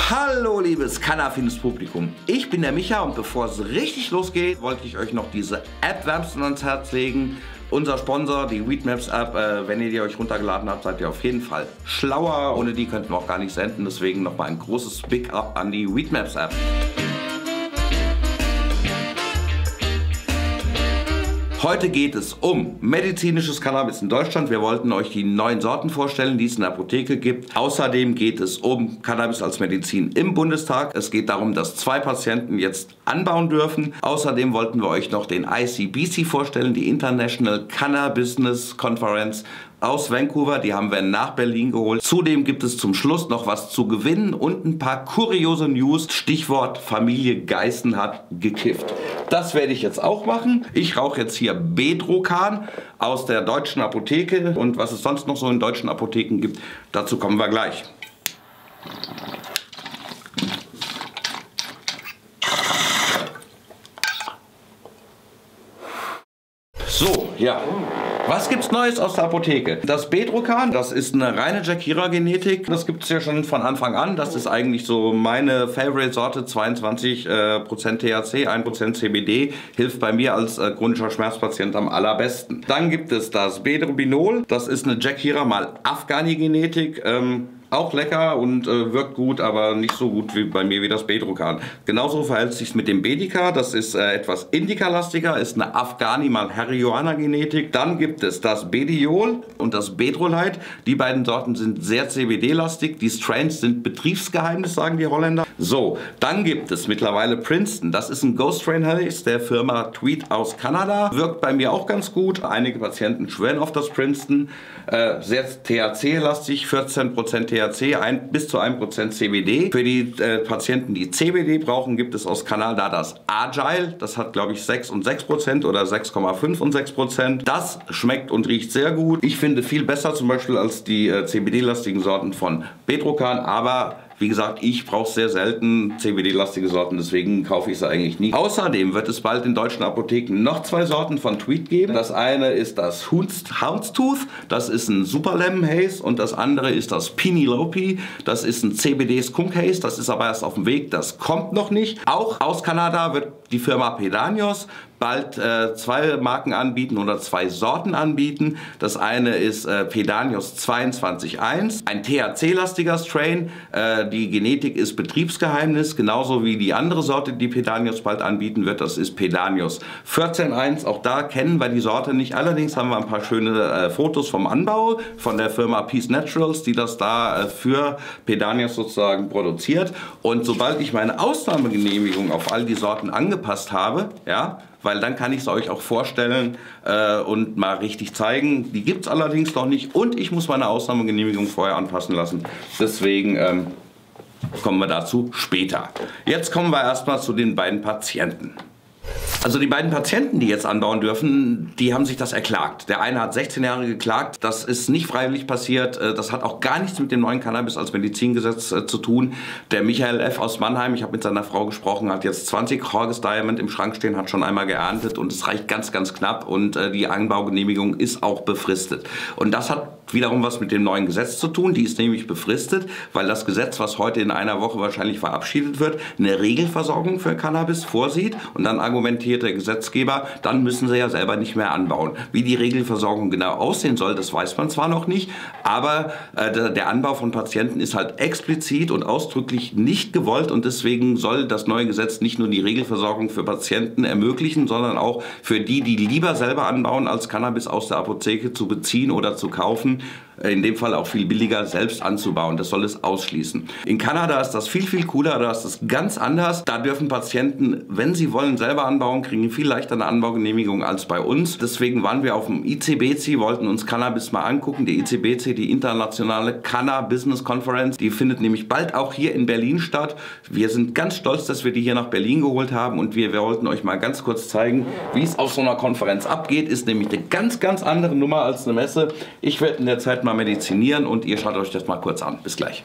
Hallo liebes Cannafinus Publikum, ich bin der Micha und bevor es richtig losgeht, wollte ich euch noch diese App wärmstens ans Herz legen. Unser Sponsor, die Weedmaps App, wenn ihr die euch runtergeladen habt, seid ihr auf jeden Fall schlauer. Ohne die könnten wir auch gar nicht senden, deswegen nochmal ein großes Big Up an die Weedmaps App. Heute geht es um medizinisches Cannabis in Deutschland. Wir wollten euch die neuen Sorten vorstellen, die es in der Apotheke gibt. Außerdem geht es um Cannabis als Medizin im Bundestag. Es geht darum, dass 2 Patienten jetzt anbauen dürfen. Außerdem wollten wir euch noch den ICBC vorstellen, die International Cannabis Conference aus Vancouver. Die haben wir nach Berlin geholt. Zudem gibt es zum Schluss noch was zu gewinnen und ein paar kuriose News. Stichwort Familie Geißen hat gekifft. Das werde ich jetzt auch machen. Ich rauche jetzt hier Bedrocan aus der deutschen Apotheke. Und was es sonst noch so in deutschen Apotheken gibt, dazu kommen wir gleich. So, ja. Was gibt's Neues aus der Apotheke? Das Bedrocan, das ist eine reine Jackira-Genetik. Das gibt es ja schon von Anfang an. Das ist eigentlich so meine Favorite-Sorte. 22% THC, 1% CBD. Hilft bei mir als chronischer Schmerzpatient am allerbesten. Dann gibt es das Bedrobinol. Das ist eine Jackira mal Afghani-Genetik. Auch lecker und wirkt gut, aber nicht so gut wie bei mir wie das Bedrocan. Genauso verhält es sich mit dem Bedica. Das ist etwas Indica-lastiger, ist eine Afghani mal Marihuana-Genetik. Dann gibt es das Bediol und das Bedrolite. Die beiden Sorten sind sehr CBD-lastig. Die Strains sind Betriebsgeheimnis, sagen die Holländer. So, dann gibt es mittlerweile Princeton. Das ist ein Ghost Strain Haze der Firma Tweed aus Kanada. Wirkt bei mir auch ganz gut. Einige Patienten schwören auf das Princeton. Sehr THC-lastig, 14% THC, bis zu 1% CBD. Für die Patienten, die CBD brauchen, gibt es aus Kanada das Agile. Das hat, glaube ich, 6 und 6% oder 6,5 und 6%. Das schmeckt und riecht sehr gut. Ich finde viel besser zum Beispiel als die CBD-lastigen Sorten von Bedrocan, aber wie gesagt, ich brauche sehr selten CBD-lastige Sorten, deswegen kaufe ich sie eigentlich nie. Außerdem wird es bald in deutschen Apotheken noch 2 Sorten von Tweed geben. Das eine ist das Houndstooth, das ist ein Super Lemon Haze, und das andere ist das Penelope, das ist ein CBD Skunk Haze, das ist aber erst auf dem Weg, das kommt noch nicht. Auch aus Kanada wird die Firma Pedanios bald 2 Marken anbieten oder 2 Sorten anbieten. Das eine ist Pedanios 22.1, ein THC-lastiger Strain. Die Genetik ist Betriebsgeheimnis, genauso wie die andere Sorte, die Pedanios bald anbieten wird. Das ist Pedanios 14.1. Auch da kennen wir die Sorte nicht. Allerdings haben wir ein paar schöne Fotos vom Anbau von der Firma Peace Naturals, die das da für Pedanios sozusagen produziert. Und sobald ich meine Ausnahmegenehmigung auf all die Sorten angepasst habe, ja, weil dann kann ich es euch auch vorstellen und mal richtig zeigen. Die gibt es allerdings noch nicht und ich muss meine Ausnahmegenehmigung vorher anpassen lassen. Deswegen kommen wir dazu später. Jetzt kommen wir erstmal zu den beiden Patienten. Also die beiden Patienten, die jetzt anbauen dürfen, die haben sich das erklagt. Der eine hat 16 Jahre geklagt, das ist nicht freiwillig passiert, das hat auch gar nichts mit dem neuen Cannabis als Medizingesetz zu tun. Der Michael F. aus Mannheim, ich habe mit seiner Frau gesprochen, hat jetzt 20 Horgus Diamond im Schrank stehen, hat schon einmal geerntet und es reicht ganz, ganz knapp und die Anbaugenehmigung ist auch befristet. Und das hat wiederum was mit dem neuen Gesetz zu tun, die ist nämlich befristet, weil das Gesetz, was heute in einer Woche wahrscheinlich verabschiedet wird, eine Regelversorgung für Cannabis vorsieht und dann argumentiert der Gesetzgeber, dann müssen sie ja selber nicht mehr anbauen. Wie die Regelversorgung genau aussehen soll, das weiß man zwar noch nicht, aber der Anbau von Patienten ist halt explizit und ausdrücklich nicht gewollt und deswegen soll das neue Gesetz nicht nur die Regelversorgung für Patienten ermöglichen, sondern auch für die, die lieber selber anbauen, als Cannabis aus der Apotheke zu beziehen oder zu kaufen, in dem Fall auch viel billiger selbst anzubauen. Das soll es ausschließen. In Kanada ist das viel, viel cooler, da ist das ganz anders. Da dürfen Patienten, wenn sie wollen, selber anbauen, kriegen viel leichter eine Anbaugenehmigung als bei uns. Deswegen waren wir auf dem ICBC, wollten uns Cannabis mal angucken. Die ICBC, die Internationale Cannabis Business Conference, die findet nämlich bald auch hier in Berlin statt. Wir sind ganz stolz, dass wir die hier nach Berlin geholt haben und wir wollten euch mal ganz kurz zeigen, wie es auf so einer Konferenz abgeht. Ist nämlich eine ganz, ganz andere Nummer als eine Messe. Ich werde in der Zeit mal medizinieren und ihr schaut euch das mal kurz an. Bis gleich.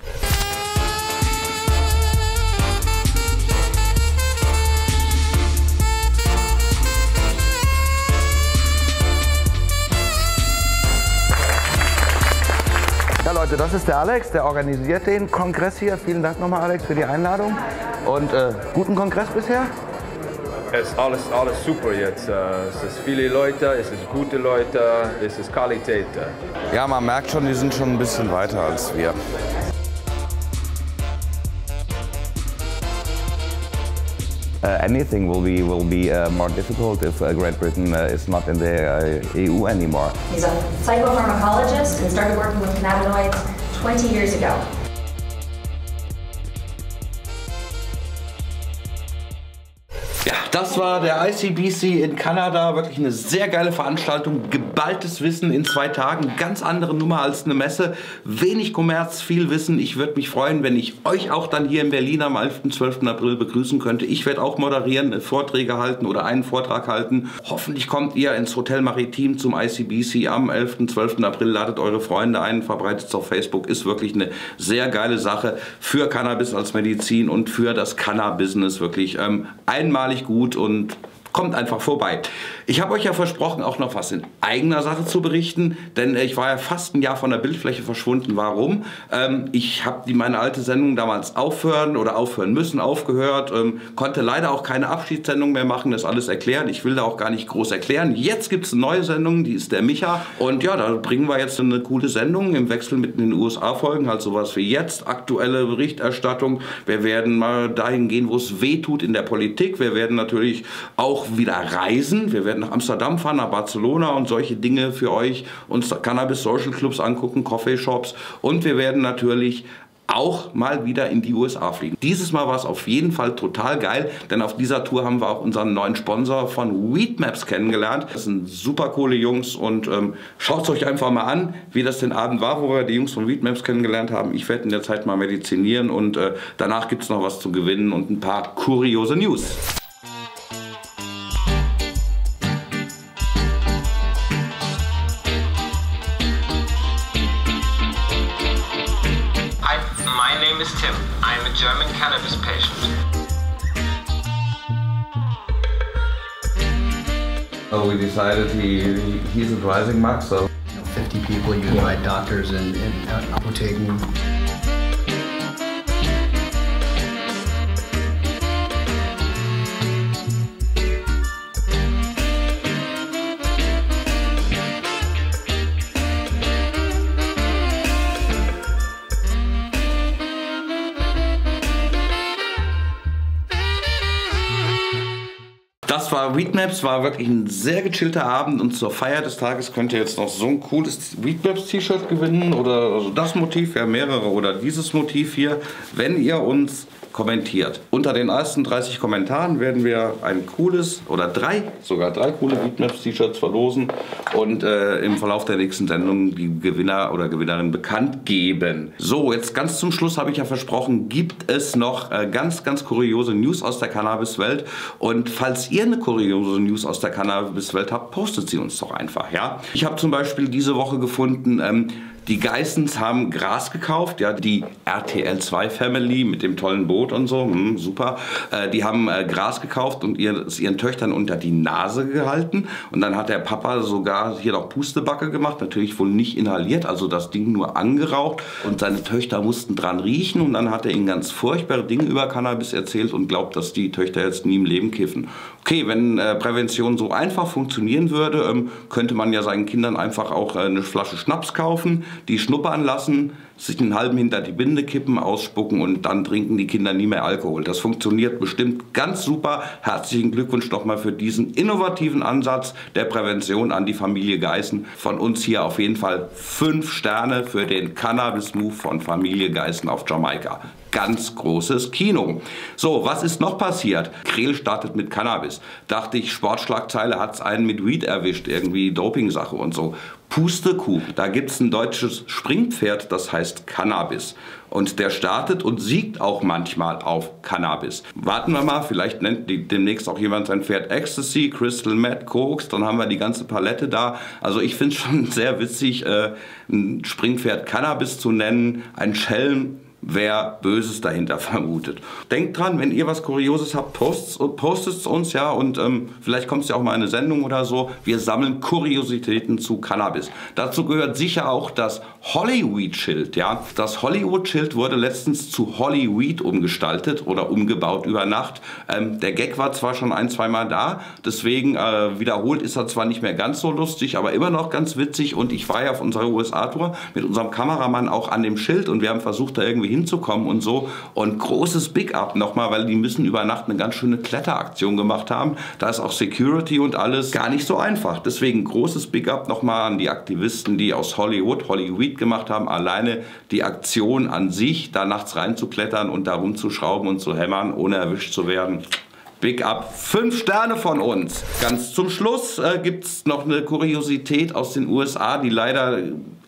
Ja Leute, das ist der Alex, der organisiert den Kongress hier. Vielen Dank nochmal Alex für die Einladung und guten Kongress bisher. Es ist alles super jetzt. Es ist viele Leute, es ist gute Leute, es ist Qualität. Ja, man merkt schon, die sind schon ein bisschen weiter als wir. Anything will be more difficult if Great Britain is not in the EU anymore. He's a psychopharmacologist and started working with cannabinoids 20 years ago. Ja, das war der ICBC in Kanada, wirklich eine sehr geile Veranstaltung, geballtes Wissen in 2 Tagen, ganz andere Nummer als eine Messe, wenig Kommerz, viel Wissen. Ich würde mich freuen, wenn ich euch auch dann hier in Berlin am 11. und 12. April begrüßen könnte. Ich werde auch moderieren, Vorträge halten oder einen Vortrag halten. Hoffentlich kommt ihr ins Hotel Maritim zum ICBC am 11. und 12. April, ladet eure Freunde ein, verbreitet es auf Facebook, ist wirklich eine sehr geile Sache für Cannabis als Medizin und für das Cannabis-Business wirklich einmalig gut und kommt einfach vorbei. Ich habe euch ja versprochen, auch noch was in eigener Sache zu berichten, denn ich war ja fast ein Jahr von der Bildfläche verschwunden. Warum? Ich habe meine alte Sendung damals aufhören müssen, aufgehört, konnte leider auch keine Abschiedssendung mehr machen, das alles erklären. Ich will da auch gar nicht groß erklären. Jetzt gibt es eine neue Sendung, die ist der Micha und ja, da bringen wir jetzt eine coole Sendung im Wechsel mit den USA-Folgen, halt sowas wie jetzt, aktuelle Berichterstattung. Wir werden mal dahin gehen, wo es weh tut in der Politik. Wir werden natürlich auch wieder reisen. Wir werden nach Amsterdam fahren, nach Barcelona und solche Dinge für euch, uns Cannabis Social Clubs angucken, Coffeeshops und wir werden natürlich auch mal wieder in die USA fliegen. Dieses Mal war es auf jeden Fall total geil, denn auf dieser Tour haben wir auch unseren neuen Sponsor von Weedmaps kennengelernt. Das sind super coole Jungs und schaut es euch einfach mal an, wie das den Abend war, wo wir die Jungs von Weedmaps kennengelernt haben. Ich werde in der Zeit mal medizinieren und danach gibt es noch was zu gewinnen und ein paar kuriose News. My name is Tim. I'm a German cannabis patient. So we decided he's advising Max, so 50 people, you invite doctors and Apotheken. Das war Weedmaps, war wirklich ein sehr gechillter Abend und zur Feier des Tages könnt ihr jetzt noch so ein cooles Weedmaps T-Shirt gewinnen oder also das Motiv, ja mehrere oder dieses Motiv hier, wenn ihr uns kommentiert. Unter den ersten 30 Kommentaren werden wir ein cooles oder sogar drei coole Weedmaps T-Shirts verlosen und im Verlauf der nächsten Sendung die Gewinner oder Gewinnerin bekannt geben. So, jetzt ganz zum Schluss habe ich ja versprochen, gibt es noch ganz kuriose News aus der Cannabis-Welt und falls ihr eine kuriose News aus der Cannabis-Welt habt, postet sie uns doch einfach, ja. Ich habe zum Beispiel diese Woche gefunden, die Geissens haben Gras gekauft, ja, die RTL 2 Family mit dem tollen Boot und so, super. Die haben Gras gekauft und es ihren Töchtern unter die Nase gehalten und dann hat der Papa sogar hier noch Pustebacke gemacht, natürlich wohl nicht inhaliert, also das Ding nur angeraucht und seine Töchter mussten dran riechen und dann hat er ihnen ganz furchtbare Dinge über Cannabis erzählt und glaubt, dass die Töchter jetzt nie im Leben kiffen. Okay, wenn Prävention so einfach funktionieren würde, könnte man ja seinen Kindern einfach auch eine Flasche Schnaps kaufen, die schnuppern lassen, sich einen halben hinter die Binde kippen, ausspucken und dann trinken die Kinder nie mehr Alkohol. Das funktioniert bestimmt ganz super. Herzlichen Glückwunsch nochmal für diesen innovativen Ansatz der Prävention an die Familie Geißen. Von uns hier auf jeden Fall 5 Sterne für den Cannabis-Move von Familie Geißen auf Jamaika. Ganz großes Kino. So, was ist noch passiert? Krehl startet mit Cannabis. Dachte ich, Sportschlagzeile hat es einen mit Weed erwischt, irgendwie Doping-Sache und so. Pustekuchen. Da gibt es ein deutsches Springpferd, das heißt Cannabis. Und der startet und siegt auch manchmal auf Cannabis. Warten wir mal, vielleicht nennt demnächst auch jemand sein Pferd Ecstasy, Crystal Meth, Koks, dann haben wir die ganze Palette da. Also ich finde es schon sehr witzig, ein Springpferd Cannabis zu nennen, ein Schelm. wer Böses dahinter vermutet. Denkt dran, wenn ihr was Kurioses habt, postet es uns, ja, und vielleicht kommt es ja auch mal in eine Sendung oder so. Wir sammeln Kuriositäten zu Cannabis. Dazu gehört sicher auch das Hollyweed-Schild, ja. Das Hollywood-Schild wurde letztens zu Hollyweed umgestaltet oder umgebaut über Nacht. Der Gag war zwar schon ein-, zweimal da, deswegen wiederholt ist er zwar nicht mehr ganz so lustig, aber immer noch ganz witzig, und ich war ja auf unserer USA-Tour mit unserem Kameramann auch an dem Schild und wir haben versucht, da irgendwie hinzukommen und so, und großes Big Up nochmal, weil die müssen über Nacht eine ganz schöne Kletteraktion gemacht haben. Da ist auch Security und alles gar nicht so einfach. Deswegen großes Big Up nochmal an die Aktivisten, die aus Hollyweed gemacht haben. Alleine die Aktion an sich, da nachts reinzuklettern und da rumzuschrauben und zu hämmern, ohne erwischt zu werden. Big Up, 5 Sterne von uns. Ganz zum Schluss gibt es noch eine Kuriosität aus den USA, die leider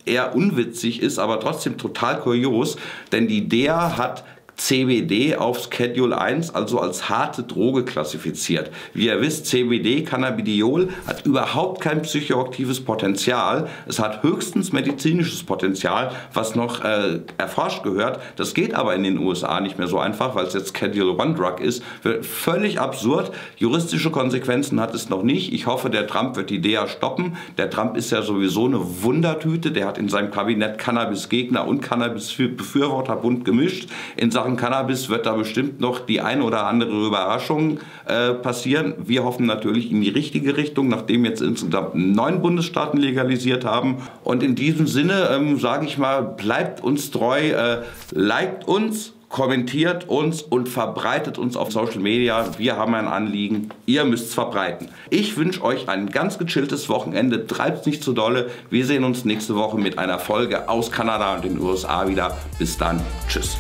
eher unwitzig ist, aber trotzdem total kurios, denn die DEA hat CBD auf Schedule 1, also als harte Droge, klassifiziert. Wie ihr wisst, CBD, Cannabidiol, hat überhaupt kein psychoaktives Potenzial. Es hat höchstens medizinisches Potenzial, was noch erforscht gehört. Das geht aber in den USA nicht mehr so einfach, weil es jetzt Schedule 1 Drug ist. Völlig absurd. Juristische Konsequenzen hat es noch nicht. Ich hoffe, der Trump wird die DEA stoppen. Der Trump ist ja sowieso eine Wundertüte. Der hat in seinem Kabinett Cannabis-Gegner und Cannabis-Befürworter bunt gemischt. In Sachen Cannabis wird da bestimmt noch die eine oder andere Überraschung passieren. Wir hoffen natürlich in die richtige Richtung, nachdem jetzt insgesamt 9 Bundesstaaten legalisiert haben. Und in diesem Sinne sage ich mal, bleibt uns treu, liked uns, kommentiert uns und verbreitet uns auf Social Media. Wir haben ein Anliegen, ihr müsst es verbreiten. Ich wünsche euch ein ganz gechilltes Wochenende, treibt's nicht zu dolle. Wir sehen uns nächste Woche mit einer Folge aus Kanada und den USA wieder. Bis dann, tschüss.